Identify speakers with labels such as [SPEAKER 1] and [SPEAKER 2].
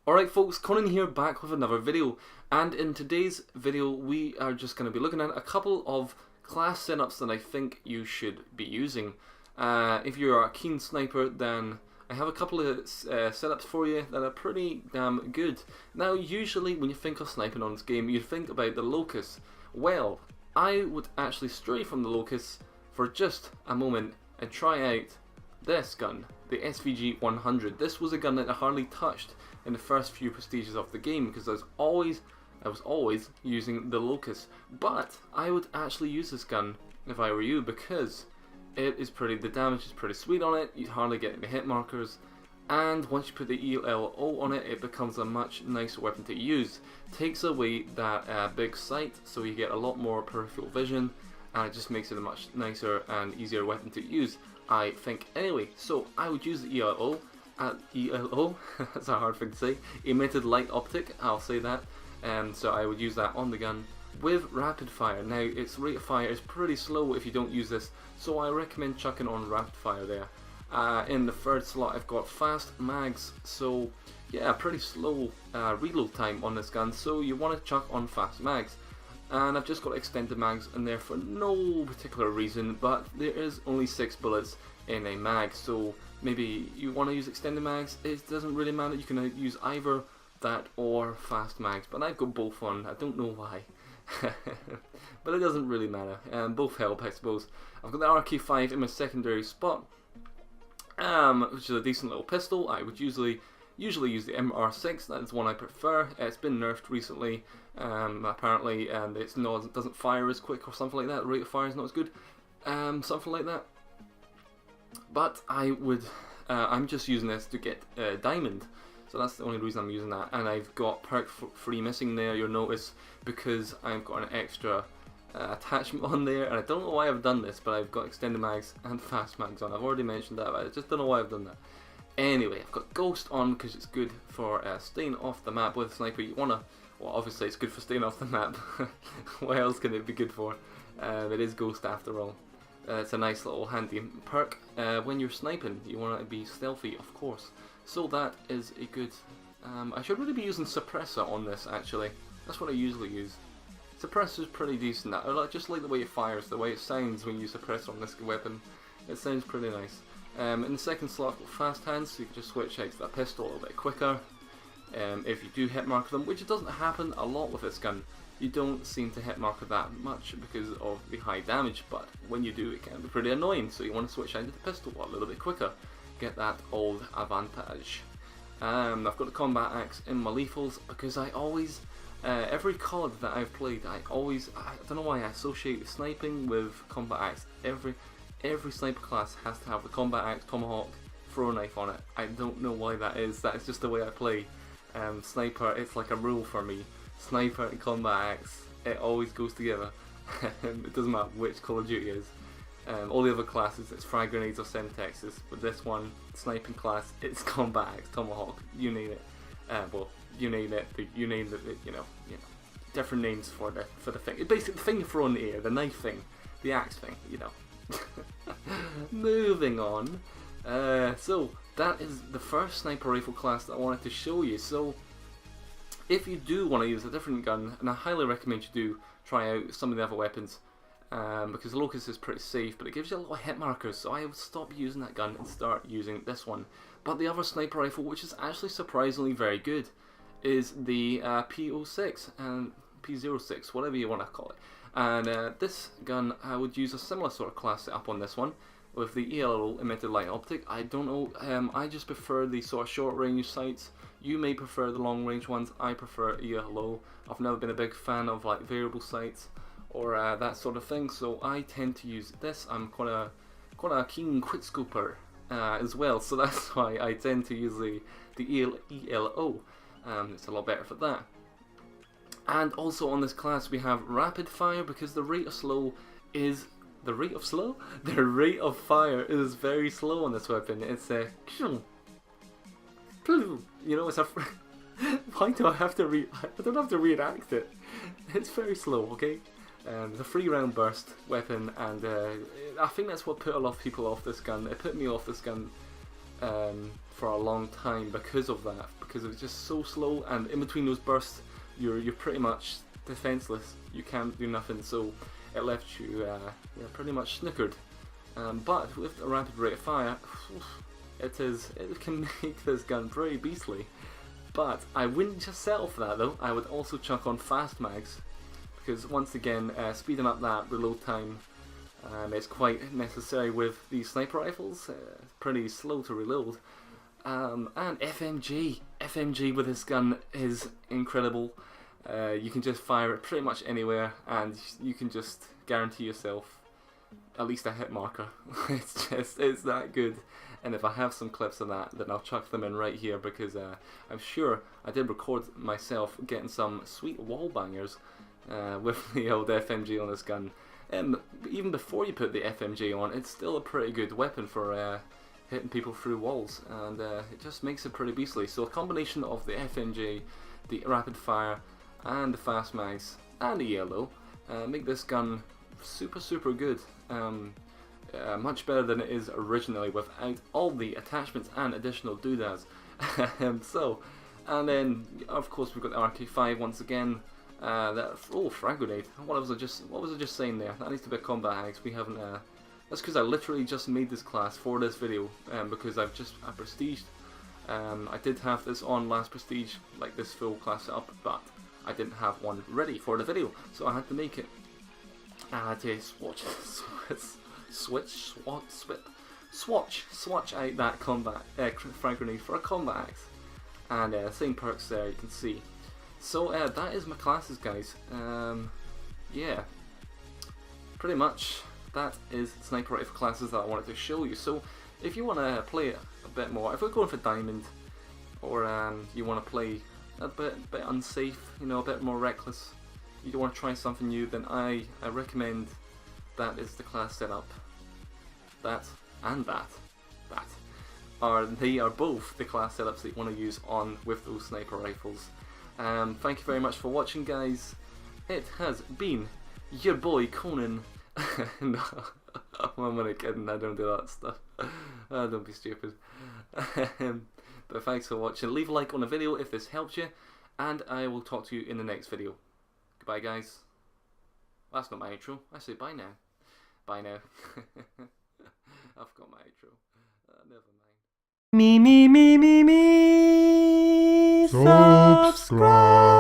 [SPEAKER 1] Alright folks, Conan here, back with another video, and in today's video we are just going to be looking at a couple of class setups that I think you should be using. If you're a keen sniper, then I have a couple of setups for you that are pretty damn good. Now usually when you think of sniping on this game, you think about the Locust. Well, I would actually stray from the Locust for just a moment and try out this gun, the SVG 100. This was a gun that I hardly touched in the first few prestiges of the game because I was always using the Locust. But I would actually use this gun if I were you because the damage is pretty sweet on it. You hardly get any hit markers, and once you put the ELO on it, it becomes a much nicer weapon to use. Takes away that big sight, so you get a lot more peripheral vision, and it just makes it a much nicer and easier weapon to use, I think. Anyway, so I would use the ELO. That's a hard thing to say. Emitted light optic, I'll say that. So I would use that on the gun with rapid fire. Now its rate of fire is pretty slow if you don't use this, so I recommend chucking on rapid fire there. In the third slot I've got fast mags, so yeah, pretty slow reload time on this gun, so you want to chuck on fast mags. And I've just got extended mags in there for no particular reason, but there is only 6 bullets in a mag, so maybe you want to use extended mags. It doesn't really matter, you can use either that or fast mags, but I've got both on. I don't know why. But it doesn't really matter, both help I suppose. I've got the RK5 in my secondary spot, which is a decent little pistol. I would usually use the MR6, that is one I prefer. It's been nerfed recently, apparently, and it doesn't fire as quick or something like that. The rate of fire is not as good, something like that. But I'm just using this to get diamond, so that's the only reason I'm using that. And I've got perk free missing there, you'll notice, because I've got an extra attachment on there, and I don't know why I've done this, but I've got extended mags and fast mags on. I've already mentioned that, but I just don't know why I've done that. Anyway, I've got Ghost on because it's good for staying off the map with a sniper. You wanna, well, obviously it's good for staying off the map. What else can it be good for? It is Ghost after all. It's a nice little handy perk. When you're sniping, you want to be stealthy, of course. So that is a good. I should really be using Suppressor on this actually. That's what I usually use. Suppressor is pretty decent. I just like the way it fires, the way it sounds when you suppress on this weapon. It sounds pretty nice. In the second slot, I've got fast hands, so you can just switch out to that pistol a little bit quicker. If you do hit marker them, which it doesn't happen a lot with this gun. You don't seem to hit marker that much because of the high damage, but when you do, it can be pretty annoying, so you want to switch out to the pistol a little bit quicker. Get that old advantage. I've got the combat axe in my lethals because I always, every COD that I've played, I don't know why I associate sniping with combat axe. Every sniper class has to have the combat axe, tomahawk, throw knife on it. I don't know why that is. That is just the way I play. Sniper, it's like a rule for me. Sniper and combat axe, it always goes together. It doesn't matter which Call of Duty is. All the other classes, it's frag grenades or Semtexes, but this one, sniping class, it's combat axe, tomahawk, you name it. Well, you name it, you know, different names for the thing. It's basically the thing you throw in the air, the knife thing, the axe thing, you know. Moving on. So that is the first sniper rifle class that I wanted to show you. So if you do want to use a different gun, and I highly recommend you do try out some of the other weapons, because the Locust is pretty safe, but it gives you a lot of hit markers, so I would stop using that gun and start using this one. But the other sniper rifle, which is actually surprisingly very good, is the P06 and P06, whatever you want to call it. And this gun, I would use a similar sort of class setup on this one, with the ELO emitted light optic. I don't know, I just prefer the sort of short range sights. You may prefer the long range ones. I prefer ELO. I've never been a big fan of like variable sights or that sort of thing, so I tend to use this. I'm quite a keen quickscoper as well, so that's why I tend to use the ELO. It's a lot better for that. And also on this class we have rapid fire because the rate of fire is very slow on this weapon. It's a you know, it's a why do I have to I don't have to reenact it. It's very slow, okay? It's a 3-round burst weapon, and I think that's what put a lot of people off this gun. It put me off this gun for a long time because of that, because it was just so slow, and in between those bursts you're pretty much defenseless. You can't do nothing, so it left you pretty much snookered. But with a rapid rate of fire, it can make this gun pretty beastly. But I wouldn't just settle for that though. I would also chuck on fast mags, because once again, speeding up that reload time is quite necessary with these sniper rifles. Pretty slow to reload. And FMG with this gun is incredible. You can just fire it pretty much anywhere, and you can just guarantee yourself at least a hit marker. It's that good. And if I have some clips of that, then I'll chuck them in right here, because I'm sure I did record myself getting some sweet wall bangers with the old FMG on this gun. Even before you put the FMG on, it's still a pretty good weapon for hitting people through walls, and it just makes it pretty beastly. So a combination of the FMG, the rapid fire, and the fast mags, and the yellow make this gun super good. Much better than it is originally without all the attachments and additional doodads. And then of course we've got the RK5 once again. Frag grenade. What was I just saying there? That needs to be a combat axe. We haven't. That's because I literally just made this class for this video, because I prestiged. I did have this on last prestige, like this full class setup, but I didn't have one ready for the video, so I had to make it. I had to swatch out that combat frag grenade for a combat axe, and same perks there, you can see. So that is my classes, guys. Yeah, pretty much that is sniper rifle classes that I wanted to show you. So if you want to play it a bit more, if we're going for diamond, or you want to play a bit unsafe, you know, a bit more reckless, you don't want to try something new, then I recommend that is the class setup. That and that they are both the class setups that you want to use on with those sniper rifles. Thank you very much for watching, guys. It has been your boy Conan. No, I'm only kidding, I don't do that stuff. Don't be stupid. But thanks for watching. Leave a like on the video if this helped you, and I will talk to you in the next video. Goodbye, guys. That's not my intro. I say bye now. Bye now. I've got my intro. Never mind.
[SPEAKER 2] Me, subscribe.